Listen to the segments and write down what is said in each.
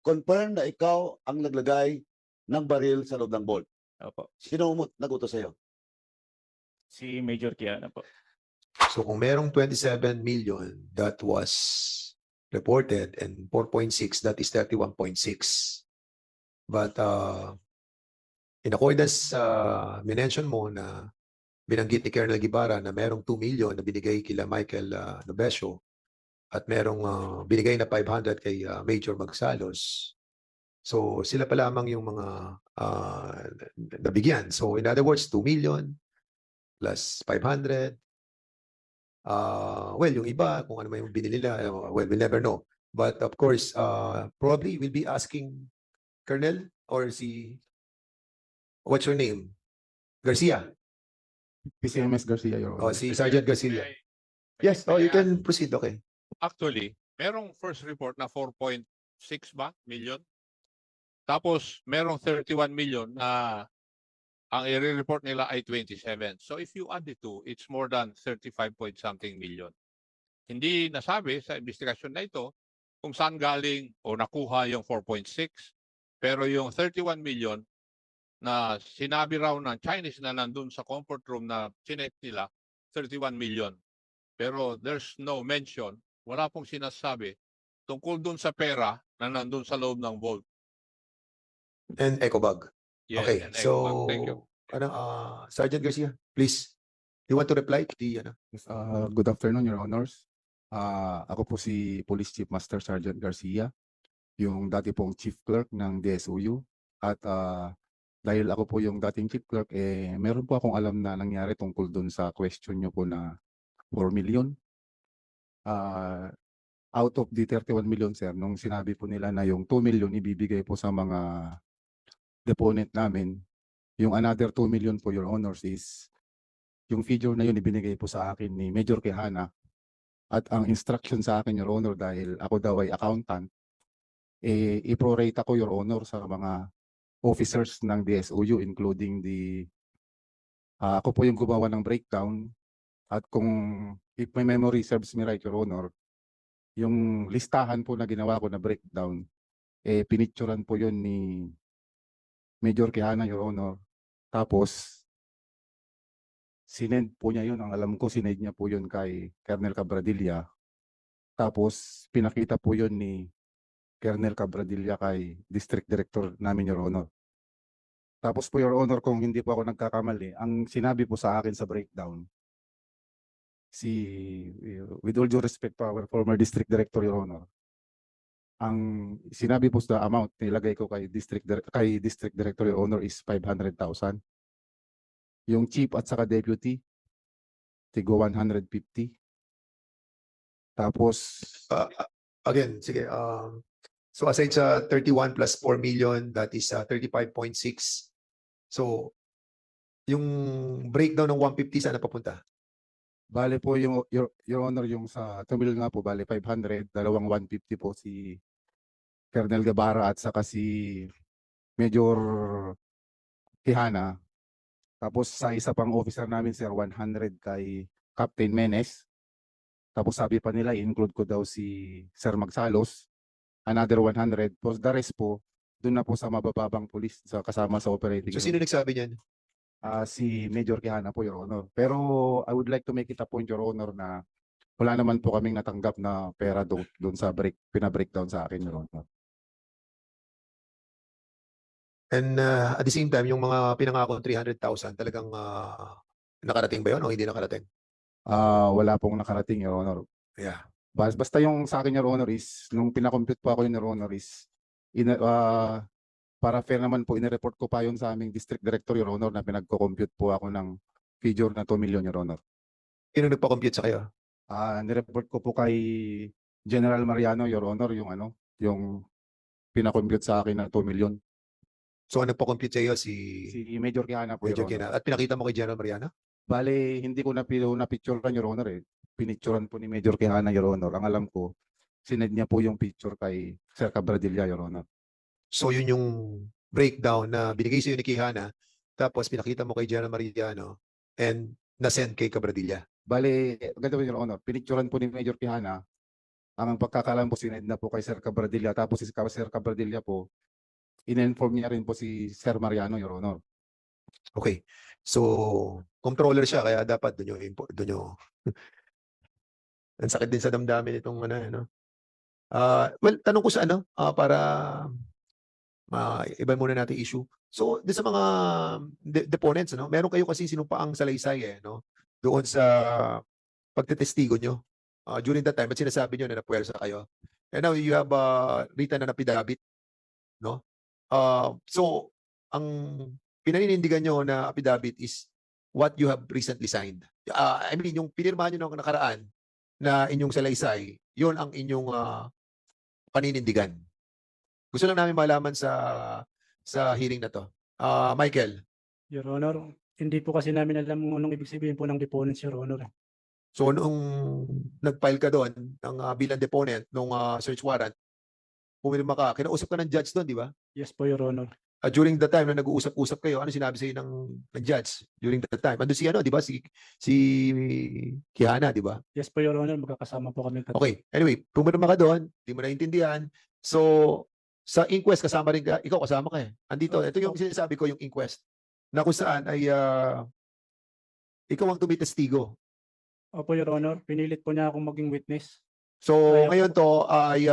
confirm na ikaw ang naglagay ng baril sa loob ng vault. Opo. Sino nag-utos sa'yo? Si Major Kiana po. So kung merong 27 million that was reported and 4.6, that is 31.6. But in accordance minention mo na binanggit ni Colonel Guevara na merong 2 million na binigay kila Michael Nobesio at merong binigay na 500 kay Major Magsalos. So sila pa lamang yung mga nabigyan. So in other words, 2 million plus 500. Well, yung iba, kung ano may binili nila, well, we'll never know. But of course, probably we'll be asking Colonel or what's your name? Garcia. PCMS Garcia, Your Oh, Honor. si Sergeant Garcia. Yes, oh, you can proceed, okay. Actually, merong first report na 4.6 ba million? Tapos merong 31 million na ang i-report nila ay 27. So if you add the two, it's more than 35 point something million. Hindi nasabi sa investigasyon na ito kung saan galing o nakuha yung 4.6. Pero yung 31 million na sinabi raw ng Chinese na nandun sa comfort room na chinek nila, 31 million. Pero there's no mention, wala pong sinasabi tungkol dun sa pera na nandun sa loob ng vault. And EcoBag. Yes, Okay, and so EcoBank. Thank you. Sergeant Garcia, please. You want to reply to the Yes, good afternoon, Your Honors. Ako po si Police Chief Master Sergeant Garcia, yung dati pong Chief Clerk ng DSUU. At dahil ako po yung dating Chief Clerk, meron po akong alam na nangyari tungkol dun sa question nyo po na 4 million. Out of the 31 million, sir, nung sinabi po nila na yung 2 million ibibigay po sa mga deponent namin, yung another 2 million po, Your Honors, is yung figure na yun ibinigay po sa akin ni Major Quijana. At ang instruction sa akin, Your Honor, dahil ako daw ay accountant, i-prorate ako, Your Honor, sa mga officers ng DSUU, including ako po yung gumawa ng breakdown. At kung if my memory serves me right, Your Honor, yung listahan po na ginawa ko na breakdown, pinicturan po yun ni Major Quijana, Your Honor. Tapos, sinend po niya yun. Ang alam ko, sinend niya po yun kay Colonel Cabradilla. Tapos, pinakita po yun ni Colonel Cabradilla kay District Director namin, Your Honor. Tapos po, Your Honor, kung hindi po ako nagkakamali, ang sinabi po sa akin sa breakdown, with all due respect to our former District Director, Your Honor, ang sinabi po sa amount nilagay ko kay District Director, Your Honor, is 500,000. Yung chief at saka deputy, tigo 150. Tapos, again, sige. So aside sa 31 plus 4 million, that is 35.6. So, yung breakdown ng 150 saan napapunta? bale po yung, Your Honor, yung sa 2 million nga po, bale 500, dalawang 150 po si Colonel Guevara at saka si Major Quijana. Tapos sa isa pang officer namin, sir, 100 kay Captain Menes. Tapos sabi pa nila, i-include ko daw si Sir Magsalos, another 100. Tapos the rest po, doon na po sa mabababang pulis sa kasama sa operating. So sino nagsabi niyan? Si Major Quijana po, Your Honor. Pero I would like to make it a point, Your Honor, na wala naman po kaming natanggap na pera doon sa pinabreakdown sa akin, Your Honor. And at the same time, yung mga pinangako 300,000, talagang nakarating ba yun o hindi nakarating? Wala pong nakarating, Your Honor. Yeah. Basta yung sa akin, Your Honor, is nung pinakompute po ako yun, Your Honor, is para fair naman po, inireport ko pa yun sa aming District Director, Your Honor, na pinagko-compute po ako ng figure na 2 million, Your Honor. Sino nagpa-compute sa kayo? Nireport ko po kay General Mariano, Your Honor, yung pinakompute sa akin na 2 million. So ang nagpa-compute sa iyo si Major Quijana po, Major Your Honor. Quijana. At pinakita mo kay General Mariana? Bale, hindi ko na-picturean, Your Honor, eh. Pinicturean po ni Major Quijana, Your Honor. Ang alam ko, sinend niya po yung picture kay Sir Cabradilla, Your Honor. So yun yung breakdown na binigay sa iyo ni Quijana, tapos pinakita mo kay General Mariano and nasend kay Cabradilla. Bale, ganito po, Your Honor, pinicturean po ni Major Quijana Ang pagkakalam po sinend na po kay Sir Cabradilla, tapos si Sir Cabradilla po, in-inform niya rin po si Sir Mariano, Your Honor. Okay. So, controller siya, kaya dapat doon nyo. Ang sakit din sa damdamin itong ano. Well, tanong ko sa para iba muna natin issue. So, din sa mga deponents, meron kayo kasi sinumpaang salaysay, no? Doon sa pagtetestigo nyo. During that time, at sinasabi nyo na napuwersa kayo. And now, you have written an affidavit, no? So, ang pinaninindigan nyo na affidavit is what you have recently signed. I mean, yung pinirmahan nyo nung nakaraan na inyong salaysay, yun ang inyong paninindigan. Gusto lang namin malaman sa hearing na to. Michael, Your Honor, hindi po kasi namin alam kung anong ibig sabihin po ng deponents, Your Honor. so nung nag-file ka doon ng bilang deponent nung search warrant, pumirma ka, kinausap ka ng judge doon, di ba? Yes po, Your Honor. During the time na nag-uusap-usap kayo, ano sinabi sa'yo ng judge during that time? Andun si di ba? Si Kihana, di ba? Yes po, Your Honor. Magkakasama po kami. Okay. Anyway, pumirma ka doon, di mo naintindihan. So, sa inquest, kasama rin ka, ikaw kasama ka eh. Andito, ito yung sinasabi ko, yung inquest, na kung saan ay ikaw ang tumitestigo. Opo, Your Honor. Pinilit po niya akong maging witness. So, Kaya po. ngayon to ay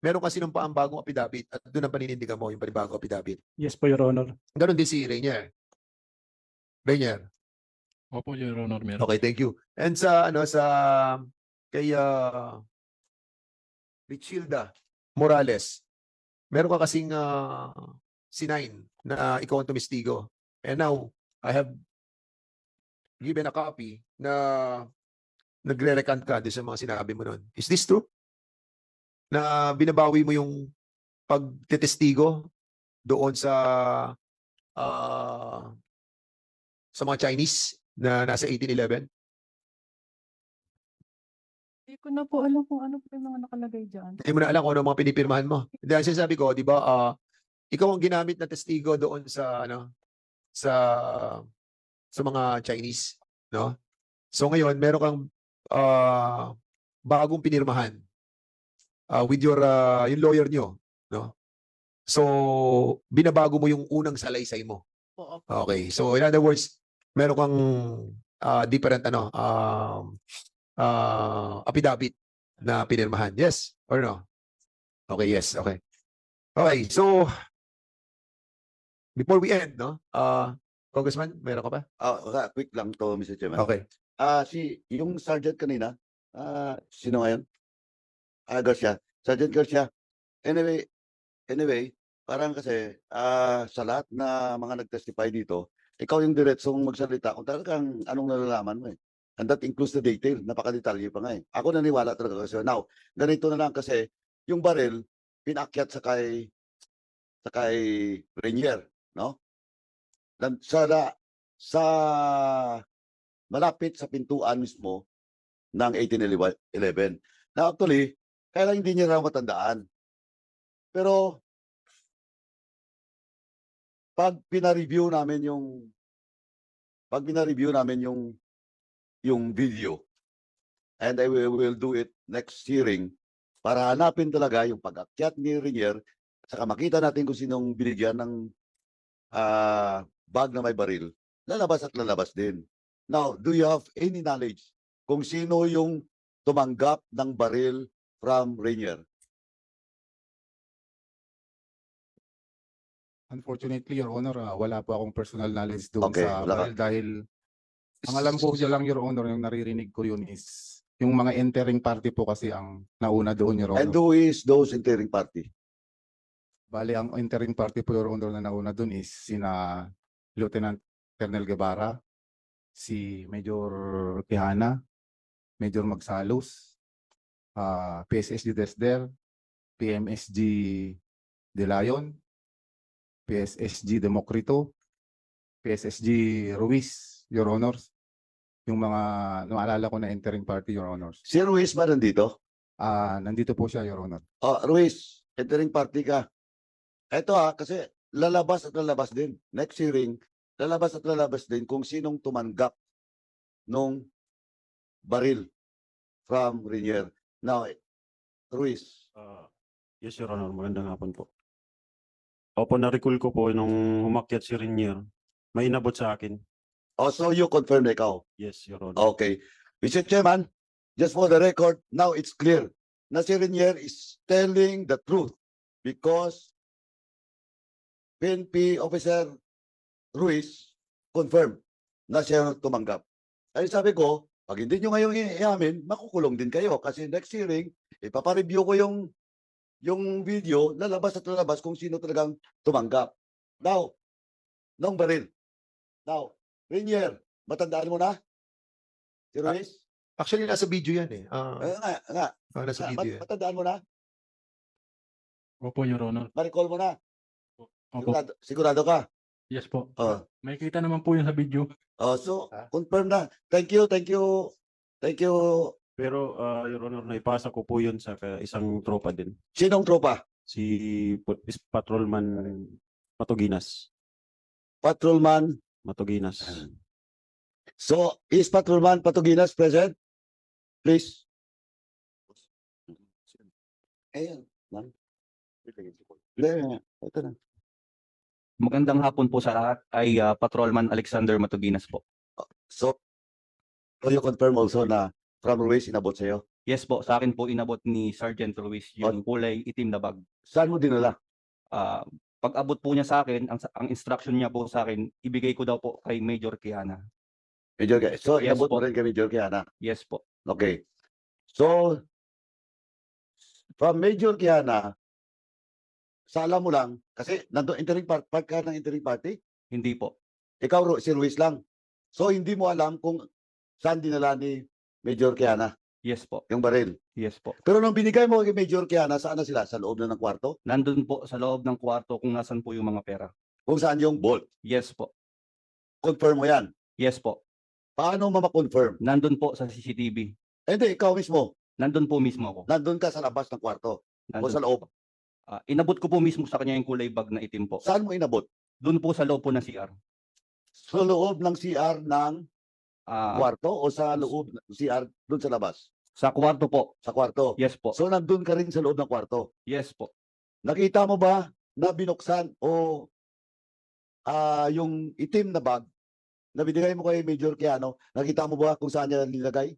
meron kasi nung paang bagong affidavit at doon ang paninindigan mo yung panibagong affidavit. Yes po, Your Honor. Ganon din si Rainier. Rainier. Opo, Your Honor, meron. Okay, thank you. And sa kay Richilda Morales, meron ka kasing sinign na ikaw ang tumistigo. And now, I have given a copy na nagre-recant ka doon sa mga sinabi mo noon. Is this true? Na binabawi mo yung pagtetestigo doon sa mga Chinese na nasa 1811? Hindi ko na po alam kung ano po yung mga nakalagay dyan. Hindi mo na alam kung ano mga pinipirmahan mo. Dahil sinasabi ko, di ba, ikaw ang ginamit na testigo doon sa sa mga Chinese, no? So ngayon, meron kang bagong pinirmahan with yung lawyer nyo, no? So, binabago mo yung unang salaysay mo. Po. Okay. So, in other words, meron kang different affidavit na pinirmahan. Yes or no? Okay, yes. Okay. Okay. So, before we end, no? Congressman, meron ka pa? Quick lang to, Mr. Chairman. Okay. Yung sergeant kanina, sino ngayon? Garcia. Sergeant Garcia. Anyway, parang kasi sa lahat na mga nag-testify dito, ikaw yung diretsong magsalita kung talagang anong nalalaman mo eh. And that includes the detail. Napaka-detalye pa nga eh. Ako naniwala talaga kasi. Now, ganito na lang kasi yung baril, pinakyat sa kay Rainier, no? Sa malapit sa pintuan mismo ng 1811. Na actually, kaya hindi niya raw matandaan. Pero pag pina-review namin yung video, and I will do it next hearing para hanapin talaga yung pag-akyat ni Rainier, saka makita natin kung sinong binigyan ng bag na may baril, lalabas at lalabas din. Now, do you have any knowledge kung sino yung tumanggap ng baril from Rainier? Unfortunately, Your Honor, wala po akong personal knowledge doon Okay, sa wala ka. baril dahil ang alam ko siya lang, Your Honor, yung naririnig ko yun is yung mga entering party po kasi ang nauna doon, Your And Honor. who is those entering party? Bali, ang entering party po, Your Honor, na nauna doon is sina Lieutenant Colonel Guevara, si Major Quijana, Major Magsalos, PSSG Desder, PMSG De Leon, PSSG Democrito, PSSG Ruiz, Your Honors. Yung mga naalala ko na entering party, Your Honors. Si Ruiz ba nandito? Nandito po siya, Your Honor. Ruiz, entering party ka. Ito kasi lalabas at lalabas din. Next hearing, lalabas at lalabas din kung sinong tumanggap nung baril from Rainier. Now, Ruiz. Yes, Your Honor. Magandang hapon po. Opo, na-recall ko po nung umakyat si Renier. May inabot sa akin. Oh, so you confirm na ikaw. Yes, Your Honor. Okay. Mr. Chairman, just for the record, now it's clear na si Renier is telling the truth because PNP Officer Ruiz confirmed na siya tumanggap. Ay sabi ko, pag hindi nyo ngayon iamin, makukulong din kayo kasi next hearing, ipapareview ko yung video, lalabas at lalabas kung sino talagang tumanggap. Now, nung baril. Now, Renier, matandaan mo na? Si Ruiz? Actually, nasa video yan eh. Nga, Nasa video yan. matandaan mo na? Opo, Your Honor. Ma-recall mo na? Opo. Sigurado ka? Yes po. Oh. May kita naman po yun sa video. Oh, so, confirm na. Thank you. Pero, Your Honor, naipasa ko po yun sa isang tropa din. Sinong tropa? Si Patrolman Matuginas. Patrolman. Matuginas. So, is Patrolman Patuginas present? Please. Ayan. Ma'am. Ito na. Magandang hapon po sa lahat. Ay Patrolman Alexander Matuginas po. So, you confirm also na from Ruiz inabot sa'yo? Yes po, sa akin po inabot ni Sergeant Ruiz yung kulay itim na bag. Saan mo dinala? Pag abot po niya sa akin, ang instruction niya po sa akin, ibigay ko daw po kay Major Kiana. Major, so, Yes inabot mo po. rin kay Major Kiana? Yes po. Okay. So, from Major Kiana, sa alam mo lang, kasi nandun part ka ng interim party, Hindi po. ikaw si Ruiz lang. So, hindi mo alam kung saan dinala ni Major Kiana, Yes po. yung baril. Yes po. Pero nung binigay mo kay Major Kiana, saan na sila? Sa loob na ng kwarto? Nandun po sa loob ng kwarto kung nasan po yung mga pera. Kung saan yung bolt? Yes po. Confirm mo yan. Yes po. Paano mo ma-confirm? Nandun po sa CCTV. Hindi, ikaw mismo. Nandun po mismo ako. Nandun ka sa labas ng kwarto. O Nandun sa loob. po. Inabot ko po mismo sa kanya yung kulay bag na itim po. Saan mo inabot? Doon po sa loob po ng CR. Sa loob ng CR ng Ah, kwarto o sa loob ng CR doon sa labas? sa kwarto po. Sa kwarto. Yes po. So nandun ka rin sa loob ng kwarto. Yes po. Nakita mo ba na binuksan o yung itim na bag na binigay mo kay Major Kiano, nakita mo ba kung saan niya nilagay?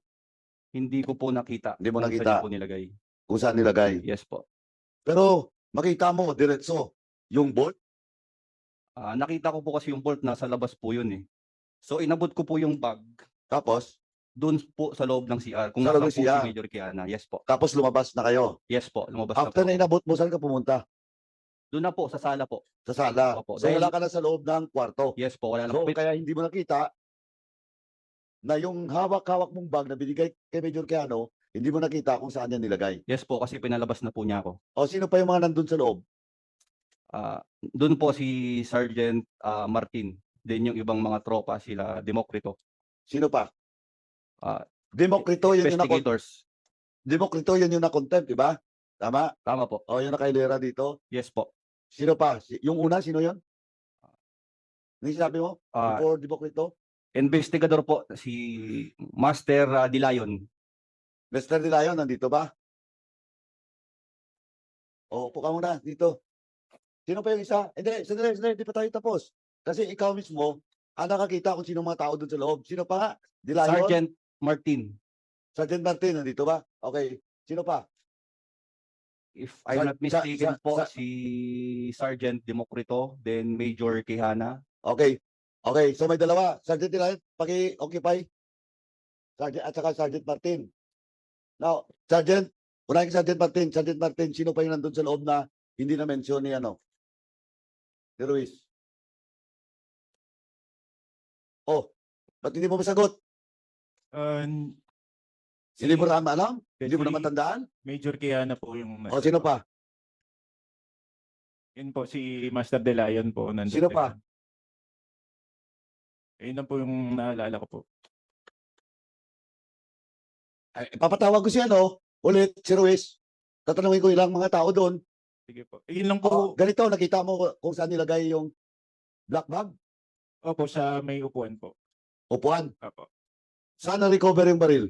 Hindi ko po nakita. Hindi mo kung nakita. saan niya po nilagay. Kung saan nilagay? Yes po. Pero makita mo diretso yung bolt? Nakita ko po kasi yung bolt nasa labas po yun eh. So inabot ko po yung bag Tapos doon po sa loob ng CR. Kung Sa nasa loob po ng si CR. Major Kiana. Yes po. lumabas na kayo. Yes po. Lumabas na po. After na inabot mo, saan ka pumunta? Doon na po sa sala po. Sa sala. Opo, So dahil- wala ka na sa loob ng kwarto. Yes po. Wala na So po. kaya hindi mo nakita na yung hawak-hawak mong bag na binigay kay Major Kiano, hindi mo nakita kung saan niya nilagay. Yes po kasi pinalabas na po niya ako. O sino pa yung mga nandun sa loob? Doon po si Sergeant Martin. Then yung ibang mga tropa sila Demokrito. Sino pa? Ah, Demokrito, yun yung Investigators. Demokrito, yun yung na-contempt, di ba? Tama? Tama po. O yung nakailera dito. Yes po. Sino pa? Yung una, sino yun? Ano yung sinabi mo? Ah, Before Demokrito? investigador po si Master Dilayon. Lester De Leon, nandito ba? O, upo ka muna, dito. Sino pa yung isa? Sandali, hindi pa tayo tapos. Kasi ikaw mismo, nakakita kung sino mga tao doon sa loob. Sino pa nga? De Leon? Sergeant Martin. Sergeant Martin, nandito ba? Okay. Sino pa? If I'm not mistaken po, sa- si Sergeant Demokrito, then Major Kihana. Okay. Okay, so may dalawa. Sergeant De Leon, paki-occupy. Sergeant, at saka Sergeant Martin. Now, Sergeant, unahin kay Sergeant Martin. Sergeant Martin, sino pa yung nandun sa loob na hindi na mention ni ni Ruiz? Oh, ba't hindi mo masagot? Hindi mo na alam? Hindi mo na matandaan? Major Kiana po yung O, sino pa? Yun po si Master De Leon po nandun. Sino din. pa? Yun na po yung naalala ko po. Ay, papatawag ko si ulit, si Ruiz. Tatanungin ko ilang mga tao doon. Sige po. Yun lang Oh, po. ganito, nakita mo kung saan nilagay yung black bag? Opo, sa may upuan po. Upuan. Opo. Saan na-recover yung baril?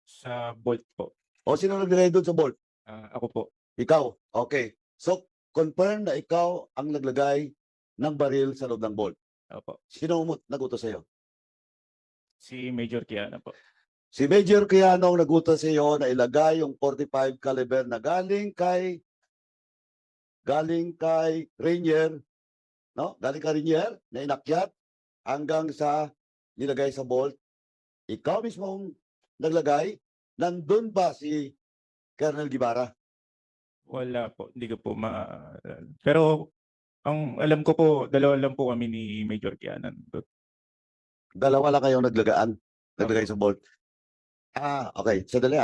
Sa Bolt po. O, sino naglagay doon sa bolt? Ako po. Ikaw. Okay. So, confirm na ikaw ang naglagay ng baril sa loob ng bolt. Opo. Sino nagutos sa'yo? Si Major Kiana po. Si Major Quijano ang nagutos sa iyo na ilagay yung 45 caliber na galing kay Rainier, no? Galing kay Rainier na inakyat hanggang sa nilagay sa bolt. Ikaw mismo naglagay. Nandun ba si Colonel Guevara? Wala po. Hindi ko po Pero ang alam ko po, dalawa lang po kami ni Major Kiana. Dalawa lang kayong naglagay sa bolt. Okay. Sadali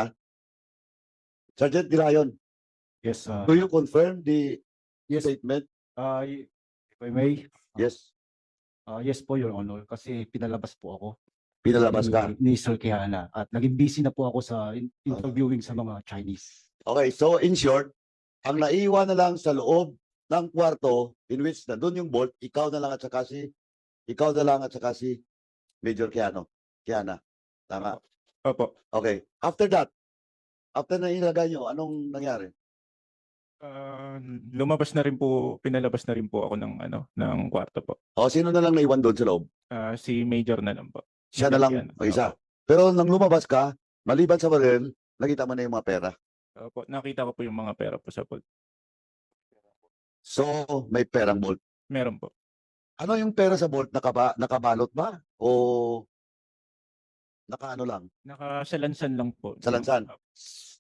Sergeant Dirayon, Yes, do you confirm the yes, statement? if I may. Yes. Yes po, Your Honor, kasi pinalabas po ako. Pinalabas ka. Ni Sir Quijana at naging busy na po ako sa interviewing sa mga Chinese. Okay, so in short, ang naiwan na lang sa loob ng kwarto in which nandun yung bolt, ikaw na lang at saka si Major Kiana. Tama? Opo. Okay. After that, after na ilagay nyo, anong nangyari? Pinalabas na rin po ako ng kwarto po. O, sino na lang naiwan doon sa loob? Si Major na lang po. Siya na lang, Kiana. o isa. Pero nang lumabas ka, maliban sa baril, nakita mo na yung mga pera. Opo. Nakita ko po yung mga pera po sa bolt. So, may perang bolt. Meron po. Ano yung pera sa bolt? Nakabalot ba? O nakaano lang? Nakasalansan lang po. Salansan.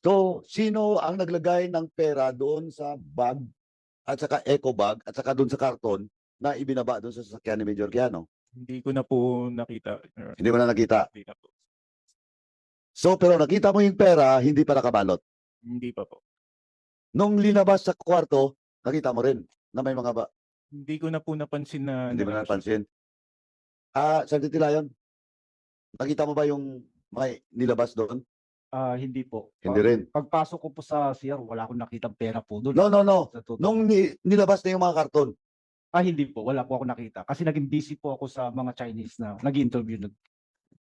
So, sino ang naglagay ng pera doon sa bag at saka eco bag at saka doon sa karton na ibinaba doon sa sasakyan ni Major Quijano? Hindi ko na po nakita. Hindi mo na nakita. Hindi na po. So, pero nakita mo yung pera, hindi pa nakabalot. Hindi pa po. Nung linabas sa kwarto, nakita mo rin na may mga Hindi ko na po napansin na hindi mo na napansin. Sergeant Tilayon, nakita mo ba yung may nilabas doon? Hindi po. Hindi rin. Pagpasok ko po sa CR, wala akong nakitang pera po doon. No. Sa totoo. Nung nilabas na yung mga karton, Hindi po. Wala po ako nakita. Kasi naging busy po ako sa mga Chinese na nag-interview.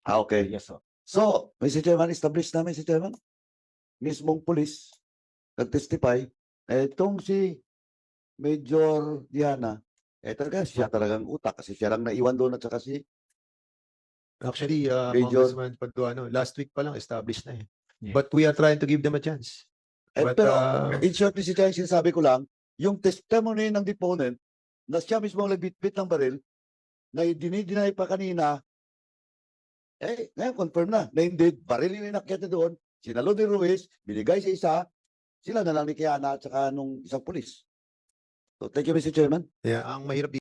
okay. Yes, sir. So, Mr. Chairman, establish na, Mr. Chairman, mismong pulis, nag-testify, itong si Major Diana, siya talagang utak kasi siya lang naiwan doon at saka si Actually, Major. Congressman Paduano, last week pa lang established na eh. Yeah. But we are trying to give them a chance. But, pero in short, Mr. Chairman, sinasabi ko lang, yung testimony ng deponent na siya mismo ang nagbitbit ng baril, na dinideny pa kanina, ngayon confirm na indeed, baril yung inakyat na doon, sinalo ni Ruiz, binigay sa isa, sila na lang ni Kiana at saka nung isang pulis. So, thank you, Mr. Chairman. Yeah, ang mahirap